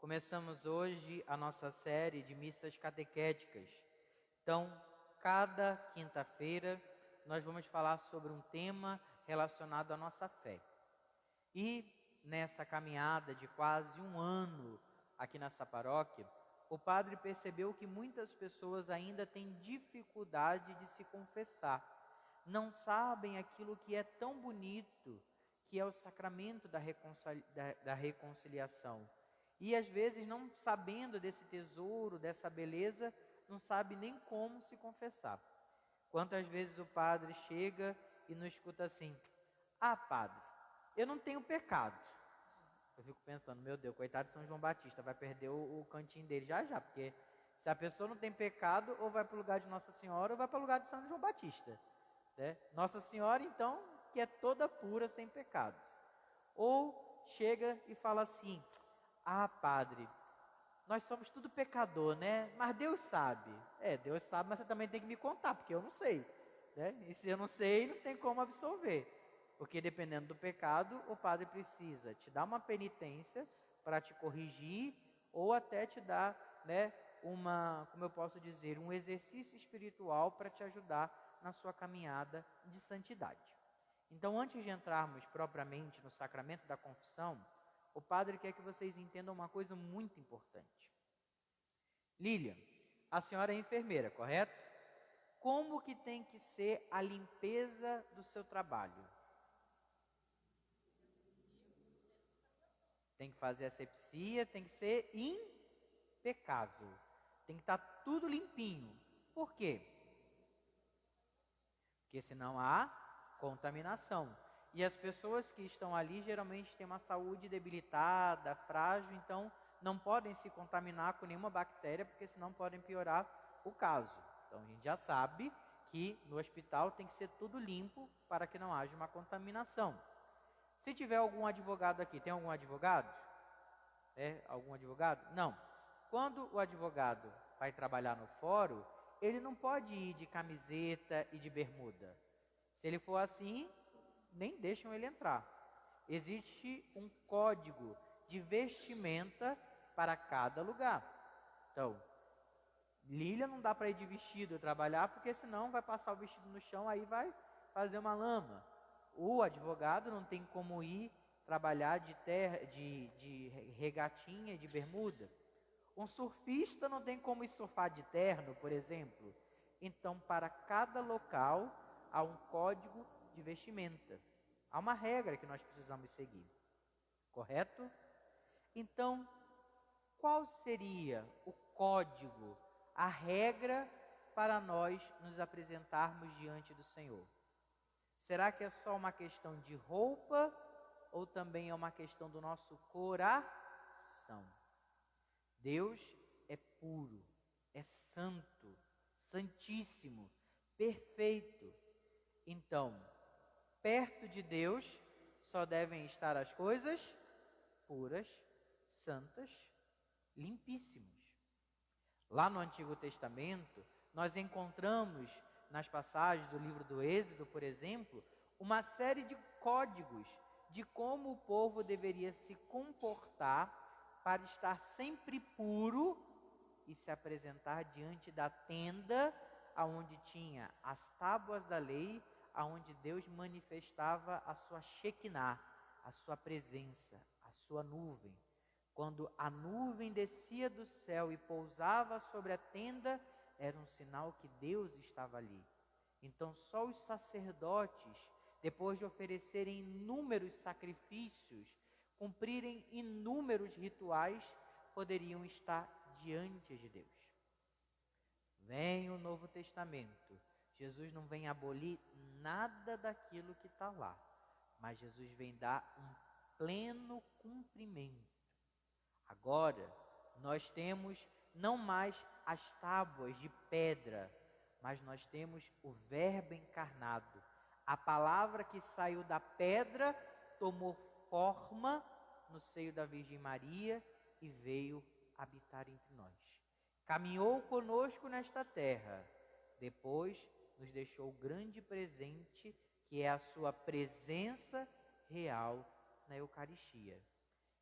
Começamos hoje a nossa série de missas catequéticas. Então, cada quinta-feira nós vamos falar sobre um tema relacionado à nossa fé. E nessa caminhada de quase um ano aqui nessa paróquia, o padre percebeu que muitas pessoas ainda têm dificuldade de se confessar. Não sabem aquilo que é tão bonito, que é o sacramento da reconciliação. E às vezes, não sabendo desse tesouro, dessa beleza, não sabe nem como se confessar. Quantas vezes o padre chega e nos escuta assim: "Ah, padre, eu não tenho pecado." Eu fico pensando, meu Deus, coitado de São João Batista, vai perder o cantinho dele já, porque se a pessoa não tem pecado, ou vai para o lugar de Nossa Senhora, ou vai para o lugar de São João Batista, né? Nossa Senhora, então, que é toda pura, sem pecados. Ou chega e fala assim: "Ah, padre, nós somos tudo pecador, né? Mas Deus sabe." Deus sabe, mas você também tem que me contar, porque eu não sei, né? E se eu não sei, não tem como absolver. Porque dependendo do pecado, o padre precisa te dar uma penitência para te corrigir, ou até te dar, né, como eu posso dizer, um exercício espiritual para te ajudar na sua caminhada de santidade. Então, antes de entrarmos propriamente no sacramento da confissão, o padre quer que vocês entendam uma coisa muito importante. Lilian, a senhora é enfermeira, correto? Como que tem que ser a limpeza do seu trabalho? Tem que fazer asepsia, tem que ser impecável. Tem que estar tudo limpinho. Por quê? Porque senão há contaminação. E as pessoas que estão ali geralmente têm uma saúde debilitada, frágil, então não podem se contaminar com nenhuma bactéria, porque senão podem piorar o caso. Então a gente já sabe que no hospital tem que ser tudo limpo para que não haja uma contaminação. Se tiver algum advogado aqui, tem algum advogado? Algum advogado? Não. Quando o advogado vai trabalhar no fórum, ele não pode ir de camiseta e de bermuda. Se ele for assim, nem deixam ele entrar. Existe um código de vestimenta para cada lugar. Então, Lília não dá para ir de vestido trabalhar, porque senão vai passar o vestido no chão, aí vai fazer uma lama. O advogado não tem como ir trabalhar de regatinha e de bermuda. Um surfista não tem como ir surfar de terno, por exemplo. Então, para cada local, há um código de vestimenta. Há uma regra que nós precisamos seguir. Correto? Então, qual seria o código, a regra para nós nos apresentarmos diante do Senhor? Será que é só uma questão de roupa ou também é uma questão do nosso coração? Deus é puro, é santo, santíssimo, perfeito. Então, perto de Deus só devem estar as coisas puras, santas, limpíssimas. Lá no Antigo Testamento, nós encontramos nas passagens do livro do Êxodo, por exemplo, uma série de códigos de como o povo deveria se comportar para estar sempre puro e se apresentar diante da tenda aonde tinha as tábuas da lei, aonde Deus manifestava a sua Shekinah, a sua presença, a sua nuvem. Quando a nuvem descia do céu e pousava sobre a tenda, era um sinal que Deus estava ali. Então só os sacerdotes, depois de oferecerem inúmeros sacrifícios, cumprirem inúmeros rituais, poderiam estar diante de Deus. Vem o Novo Testamento. Jesus não vem abolir nada daquilo que está lá, mas Jesus vem dar um pleno cumprimento. Agora, nós temos não mais as tábuas de pedra, mas nós temos o Verbo encarnado. A palavra que saiu da pedra tomou forma no seio da Virgem Maria e veio habitar entre nós. Caminhou conosco nesta terra, depois nos deixou o grande presente, que é a sua presença real na Eucaristia.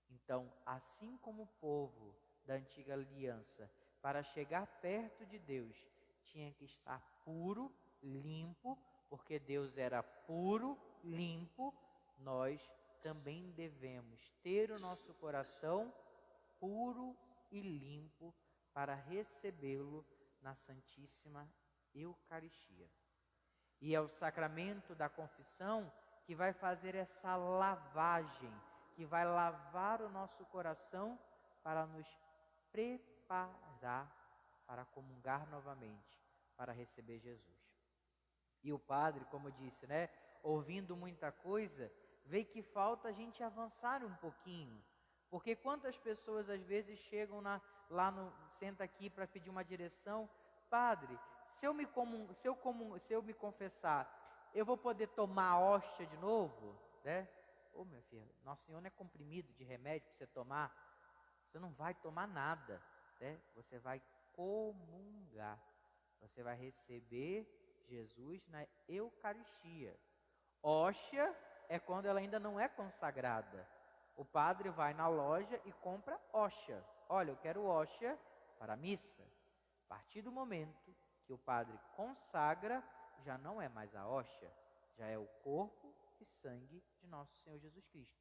Então, assim como o povo da antiga aliança, para chegar perto de Deus, tinha que estar puro, limpo, porque Deus era puro, limpo, nós também devemos ter o nosso coração puro e limpo para recebê-lo na Santíssima Eucaristia. E é o sacramento da confissão que vai fazer essa lavagem, que vai lavar o nosso coração para nos preparar para comungar novamente, para receber Jesus. E o padre, como disse, né, ouvindo muita coisa, vê que falta a gente avançar um pouquinho. Porque quantas pessoas às vezes chegam senta aqui para pedir uma direção, padre, se eu me confessar, eu vou poder tomar a hóstia de novo, né? Ô, minha filha, Nosso Senhor não é comprimido de remédio para você tomar. Você não vai tomar nada, né? Você vai comungar. Você vai receber Jesus na Eucaristia. Hóstia é quando ela ainda não é consagrada. O padre vai na loja e compra hóstia. Olha, eu quero hóstia para a missa. A partir do momento que o padre consagra, já não é mais a hóstia, já é o corpo e sangue de nosso Senhor Jesus Cristo.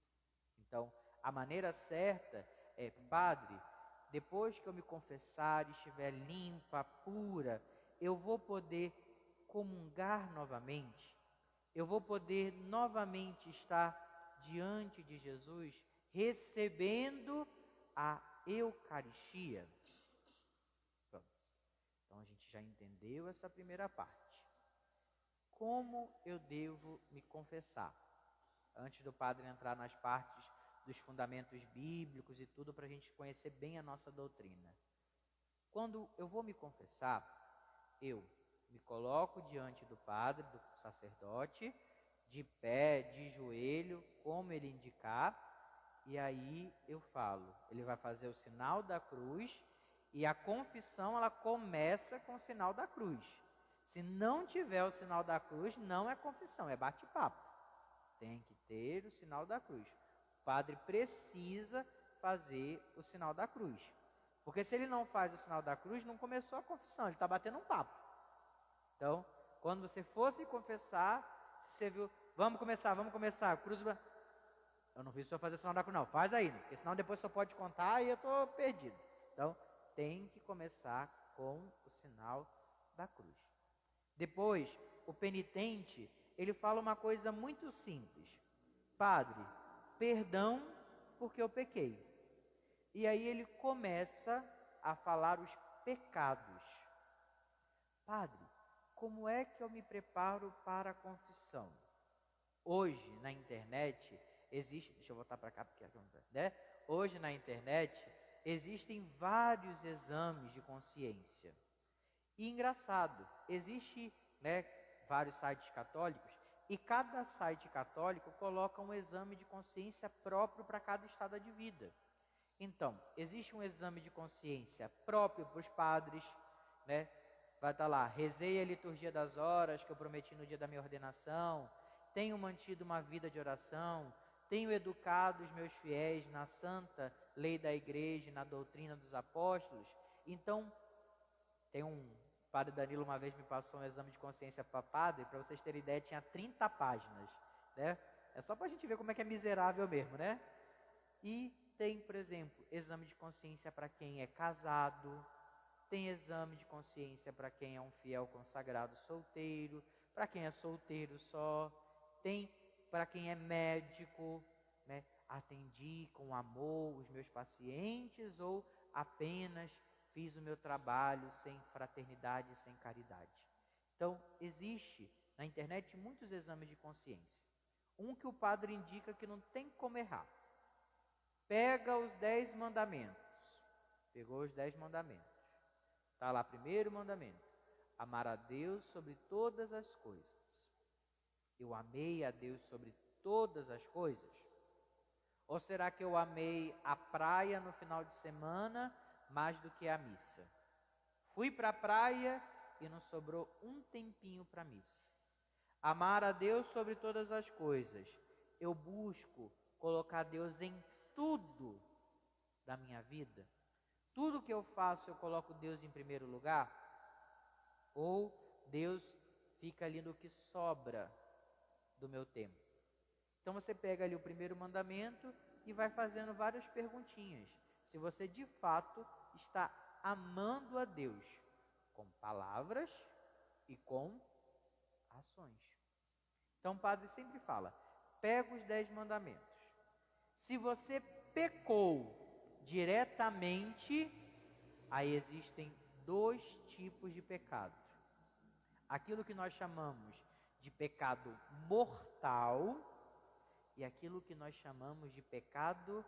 Então, a maneira certa é, padre, depois que eu me confessar e estiver limpa, pura, eu vou poder comungar novamente, eu vou poder novamente estar diante de Jesus, recebendo a Eucaristia. Pronto. Então a gente já entendeu essa primeira parte. Como eu devo me confessar? Antes do padre entrar nas partes dos fundamentos bíblicos e tudo, para a gente conhecer bem a nossa doutrina. Quando eu vou me confessar, eu me coloco diante do padre, do sacerdote, de pé, de joelho, como ele indicar, e aí eu falo. Ele vai fazer o sinal da cruz, e a confissão ela começa com o sinal da cruz. Se não tiver o sinal da cruz, não é confissão, é bate-papo. Tem que ter o sinal da cruz. O padre precisa fazer o sinal da cruz. Porque se ele não faz o sinal da cruz, não começou a confissão, ele está batendo um papo. Então, quando você for se confessar, se você viu, vamos começar, cruz... Eu não vi o senhor fazer o sinal da cruz, não, faz aí, porque senão depois o senhor pode contar e eu estou perdido. Então, tem que começar com o sinal da cruz. Depois, o penitente, ele fala uma coisa muito simples. Padre, perdão porque eu pequei. E aí ele começa a falar os pecados. Padre, como é que eu me preparo para a confissão? Hoje, na internet, existe... Deixa eu voltar para cá, porque né? Hoje, na internet, existem vários exames de consciência. E engraçado, existe, né, vários sites católicos, e cada site católico coloca um exame de consciência próprio para cada estado de vida. Então, existe um exame de consciência próprio para os padres, né? Vai estar lá, rezei a liturgia das horas que eu prometi no dia da minha ordenação, tenho mantido uma vida de oração, tenho educado os meus fiéis na santa lei da igreja, na doutrina dos apóstolos. Então, tem padre Danilo uma vez me passou um exame de consciência para padre, para vocês terem ideia, tinha 30 páginas, né? É só para a gente ver como é que é miserável mesmo, né? E tem, por exemplo, exame de consciência para quem é casado, tem exame de consciência para quem é um fiel consagrado solteiro, para quem é solteiro só, tem para quem é médico, né? Atendi com amor os meus pacientes ou apenas fiz o meu trabalho sem fraternidade e sem caridade. Então, existe na internet muitos exames de consciência. Um que o padre indica que não tem como errar. Pega os 10 mandamentos. Pegou os 10 mandamentos. Está lá, primeiro mandamento. Amar a Deus sobre todas as coisas. Eu amei a Deus sobre todas as coisas? Ou será que eu amei a praia no final de semana mais do que a missa? Fui para a praia e não sobrou um tempinho para a missa. Amar a Deus sobre todas as coisas. Eu busco colocar Deus em tudo da minha vida? Tudo que eu faço, eu coloco Deus em primeiro lugar? Ou Deus fica ali no que sobra do meu tempo? Então você pega ali o primeiro mandamento e vai fazendo várias perguntinhas. Se você de fato está amando a Deus com palavras e com ações. Então o padre sempre fala, pega os 10 mandamentos. Se você pecou diretamente, aí existem 2 tipos de pecado. Aquilo que nós chamamos de pecado mortal e aquilo que nós chamamos de pecado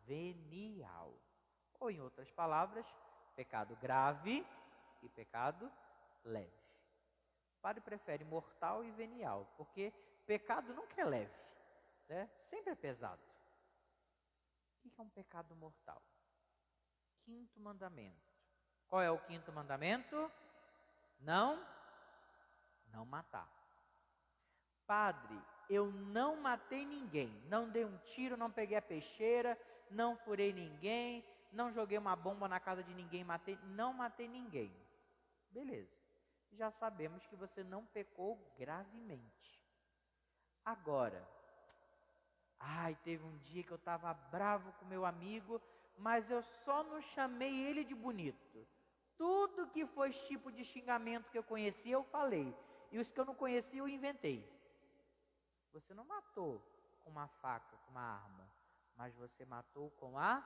venial. Ou em outras palavras, pecado grave e pecado leve. O padre prefere mortal e venial, porque pecado nunca é leve, né? Sempre é pesado. O que é um pecado mortal? 5º mandamento. Qual é o 5º mandamento? Não matar. Padre, eu não matei ninguém, não dei um tiro, não peguei a peixeira, não furei ninguém, não joguei uma bomba na casa de ninguém, não matei ninguém. Beleza, já sabemos que você não pecou gravemente. Agora, teve um dia que eu estava bravo com meu amigo, mas eu só não chamei ele de bonito. Tudo que foi tipo de xingamento que eu conhecia, eu falei. E os que eu não conhecia, eu inventei. Você não matou com uma faca, com uma arma, mas você matou com a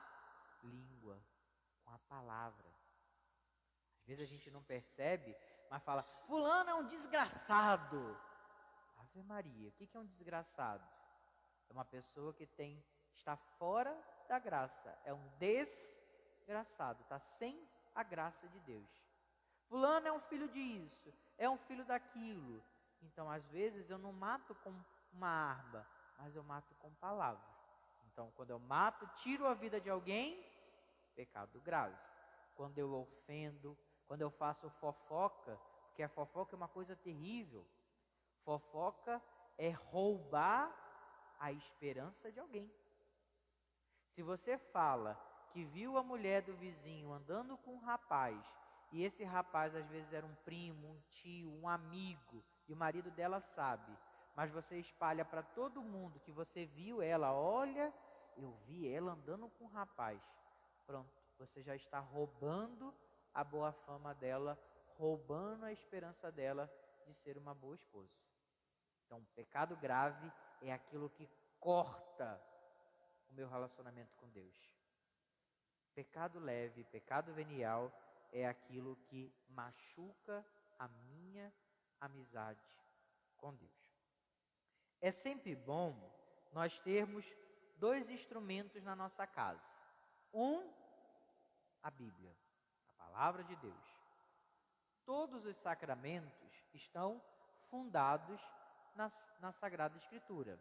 língua, com a palavra. Às vezes a gente não percebe, mas fala, fulano é um desgraçado. Ave Maria, o que é um desgraçado? É uma pessoa que está fora da graça, é um desgraçado, está sem a graça de Deus. Fulano é um filho disso, é um filho daquilo. Então, às vezes, eu não mato com uma arma, mas eu mato com palavra. Então, quando eu mato, tiro a vida de alguém, pecado grave. Quando eu ofendo, quando eu faço fofoca, porque a fofoca é uma coisa terrível. Fofoca é roubar a esperança de alguém. Se você fala que viu a mulher do vizinho andando com um rapaz, e esse rapaz às vezes era um primo, um tio, um amigo, e o marido dela sabe, mas você espalha para todo mundo que você viu ela, olha, eu vi ela andando com um rapaz. Pronto, você já está roubando a boa fama dela, roubando a esperança dela de ser uma boa esposa. Então, pecado grave é aquilo que corta o meu relacionamento com Deus. Pecado leve, pecado venial é aquilo que machuca a minha amizade com Deus. É sempre bom nós termos 2 instrumentos na nossa casa. A Bíblia, a palavra de Deus. Todos os sacramentos estão fundados na Sagrada Escritura.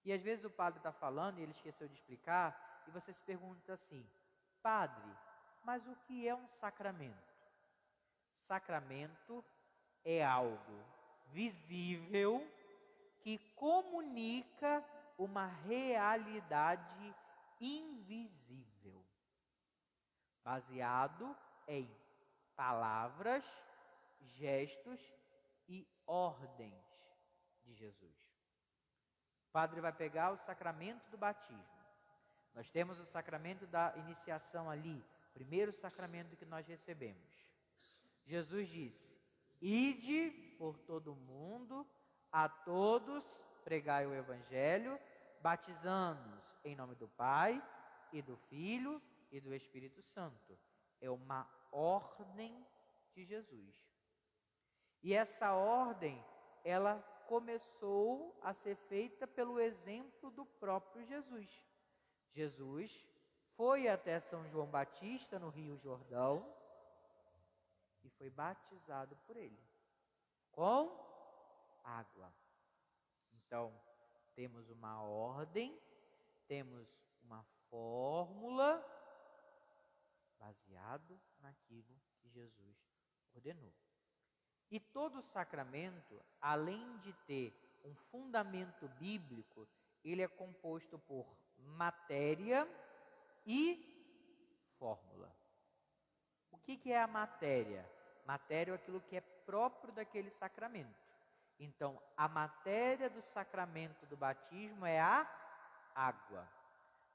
E às vezes o padre está falando e ele esqueceu de explicar, e você se pergunta assim, padre, mas o que é um sacramento? Sacramento é algo visível que comunica uma realidade invisível, baseado em palavras, gestos e ordens de Jesus. O padre vai pegar o sacramento do batismo. Nós temos o sacramento da iniciação ali, primeiro sacramento que nós recebemos. Jesus disse, ide por todo o mundo, a todos pregai o Evangelho, batizando-os em nome do Pai, e do Filho, e do Espírito Santo. É uma ordem de Jesus. E essa ordem, ela começou a ser feita pelo exemplo do próprio Jesus. Jesus foi até São João Batista, no Rio Jordão, e foi batizado por ele, com água. Então, temos uma ordem, temos uma fórmula, baseado naquilo que Jesus ordenou. E todo sacramento, além de ter um fundamento bíblico, ele é composto por matéria e fórmula. O que é a matéria? Matéria é aquilo que é próprio daquele sacramento. Então, a matéria do sacramento do batismo é a água.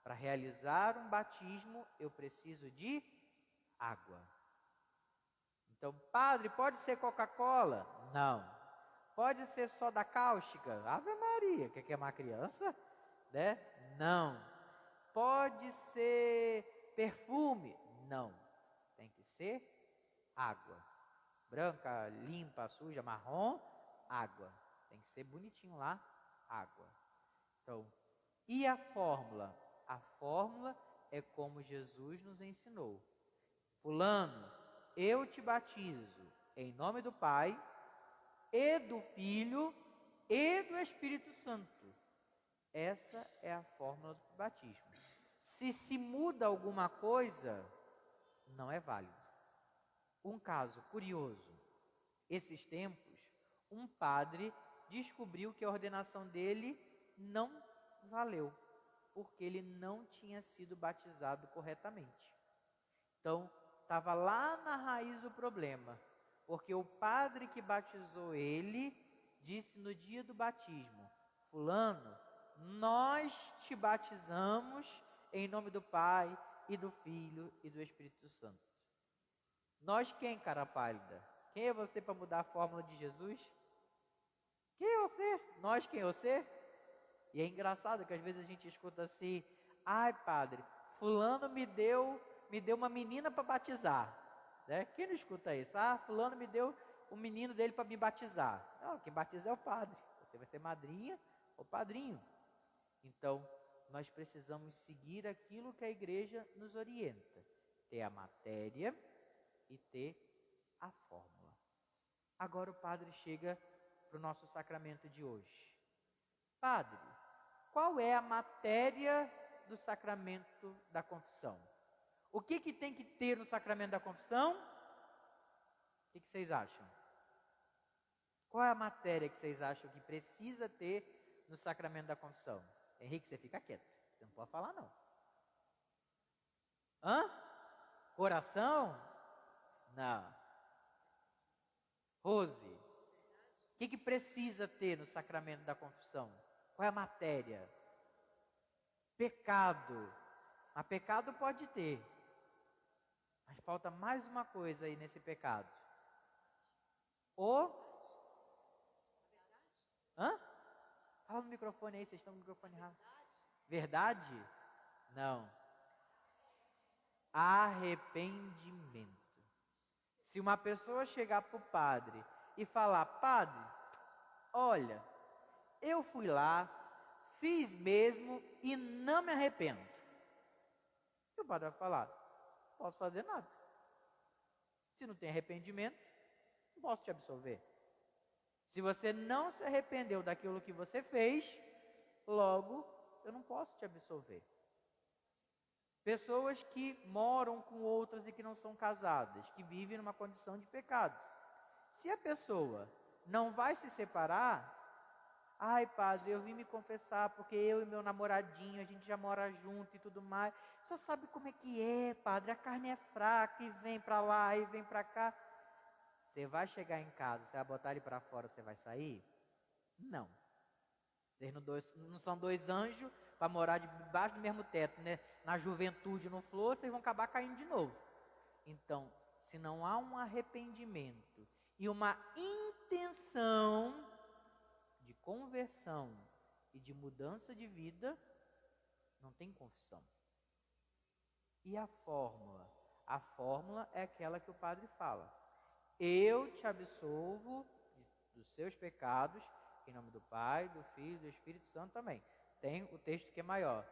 Para realizar um batismo, eu preciso de água. Então, padre, pode ser Coca-Cola? Não. Pode ser soda cáustica? Ave Maria, quer queimar a criança? Né? Não. Pode ser perfume? Não. Tem que ser água. Branca, limpa, suja, marrom, água. Tem que ser bonitinho lá, água. Então, e a fórmula? A fórmula é como Jesus nos ensinou. Fulano, eu te batizo em nome do Pai, e do Filho, e do Espírito Santo. Essa é a fórmula do batismo. Se muda alguma coisa, não é válido. Um caso curioso. Esses tempos, um padre descobriu que a ordenação dele não valeu, porque ele não tinha sido batizado corretamente. Então, estava lá na raiz do problema, porque o padre que batizou ele disse no dia do batismo: fulano, nós te batizamos em nome do Pai e do Filho e do Espírito Santo. Nós quem, cara pálida? Quem é você para mudar a fórmula de Jesus? Quem é você? Nós quem é você? E é engraçado que às vezes a gente escuta assim: ai padre, fulano me deu uma menina para batizar. Né? Quem não escuta isso? Ah, fulano me deu o menino dele para me batizar. Não, quem batiza é o padre. Você vai ser madrinha ou padrinho. Então, nós precisamos seguir aquilo que a igreja nos orienta. Ter a matéria e ter a fórmula. Agora o padre chega para o nosso sacramento de hoje. Padre, qual é a matéria do sacramento da confissão? O que tem que ter no sacramento da confissão? O que vocês acham? Qual é a matéria que vocês acham que precisa ter no sacramento da confissão? Henrique, você fica quieto. Você não pode falar, não. Hã? Coração? Não. Rose, o que precisa ter no sacramento da confissão? Qual é a matéria? Pecado. Mas pecado pode ter. Mas falta mais uma coisa aí nesse pecado. Hã? Fala no microfone aí, vocês estão no microfone errado. Verdade? Não. Arrependimento. Se uma pessoa chegar para o padre e falar: padre, olha, eu fui lá, fiz mesmo e não me arrependo. E o padre vai falar: não posso fazer nada. Se não tem arrependimento, não posso te absolver. Se você não se arrependeu daquilo que você fez, logo eu não posso te absolver. Pessoas que moram com outras e que não são casadas, que vivem numa condição de pecado. Se a pessoa não vai se separar: ai padre, eu vim me confessar porque eu e meu namoradinho, a gente já mora junto e tudo mais. Só sabe como é que é, padre, a carne é fraca e vem para lá e vem para cá. Você vai chegar em casa, você vai botar ele para fora, você vai sair? Não. Vocês não são dois anjos para morar debaixo do mesmo teto, né? Na juventude, no flor, vocês vão acabar caindo de novo. Então, se não há um arrependimento e uma intenção de conversão e de mudança de vida, não tem confissão. E a fórmula? A fórmula é aquela que o padre fala: eu te absolvo dos seus pecados, em nome do Pai, do Filho e do Espírito Santo também. Tem o texto que é maior: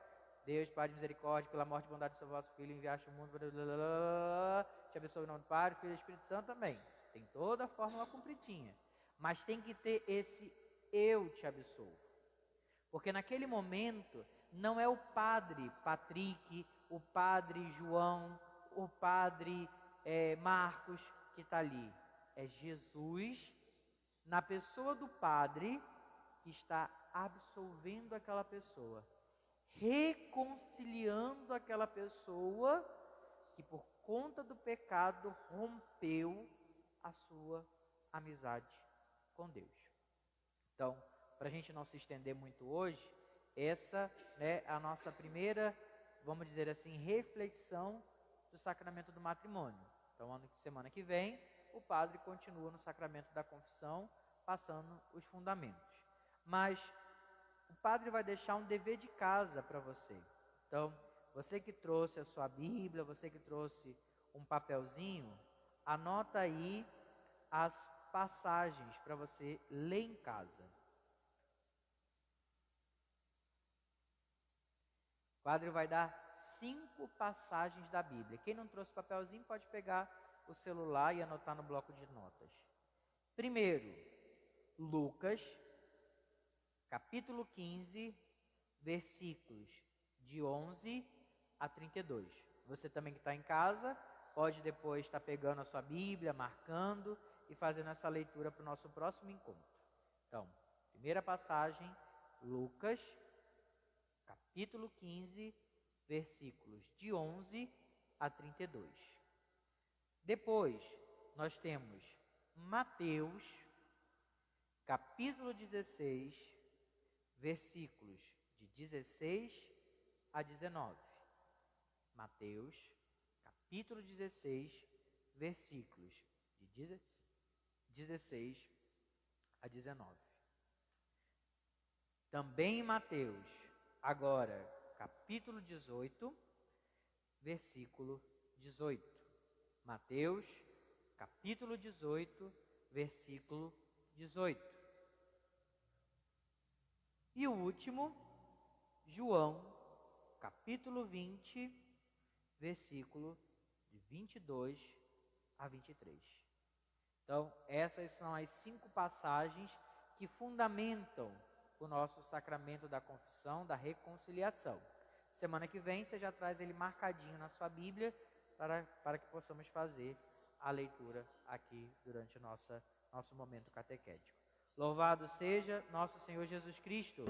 Deus, Pai de misericórdia, pela morte e bondade do seu vosso Filho, enviaste o mundo, te abençoe em nome do Pai, do Filho e do Espírito Santo também. Tem toda a fórmula completinha. Mas tem que ter esse eu te absolvo. Porque naquele momento, não é o padre Patrick, o padre João, o padre Marcos que está ali. É Jesus, na pessoa do padre, que está absolvendo aquela pessoa, reconciliando aquela pessoa que por conta do pecado rompeu a sua amizade com Deus. Então, para a gente não se estender muito hoje, essa é a nossa primeira, vamos dizer assim, reflexão do sacramento do matrimônio. Então, semana que vem, o padre continua no sacramento da confissão, passando os fundamentos. Mas o padre vai deixar um dever de casa para você. Então, você que trouxe a sua Bíblia, você que trouxe um papelzinho, anota aí as passagens para você ler em casa. O padre vai dar 5 passagens da Bíblia. Quem não trouxe papelzinho pode pegar o celular e anotar no bloco de notas. Primeiro, Lucas, capítulo 15, versículos de 11 a 32. Você também que está em casa, pode depois estar pegando a sua Bíblia, marcando e fazendo essa leitura para o nosso próximo encontro. Então, primeira passagem, Lucas, capítulo 15, versículos de 11 a 32. Depois, nós temos Mateus, capítulo 16, versículos de 16 a 19. Mateus, capítulo 16, versículos de 16 a 19. Também em Mateus, agora, capítulo 18, versículo 18. Mateus, capítulo 18, versículo 18. E o último, João, capítulo 20, versículo de 22 a 23. Então, essas são as 5 passagens que fundamentam o nosso sacramento da confissão, da reconciliação. Semana que vem você já traz ele marcadinho na sua Bíblia para que possamos fazer a leitura aqui durante o nosso momento catequético. Louvado seja nosso Senhor Jesus Cristo.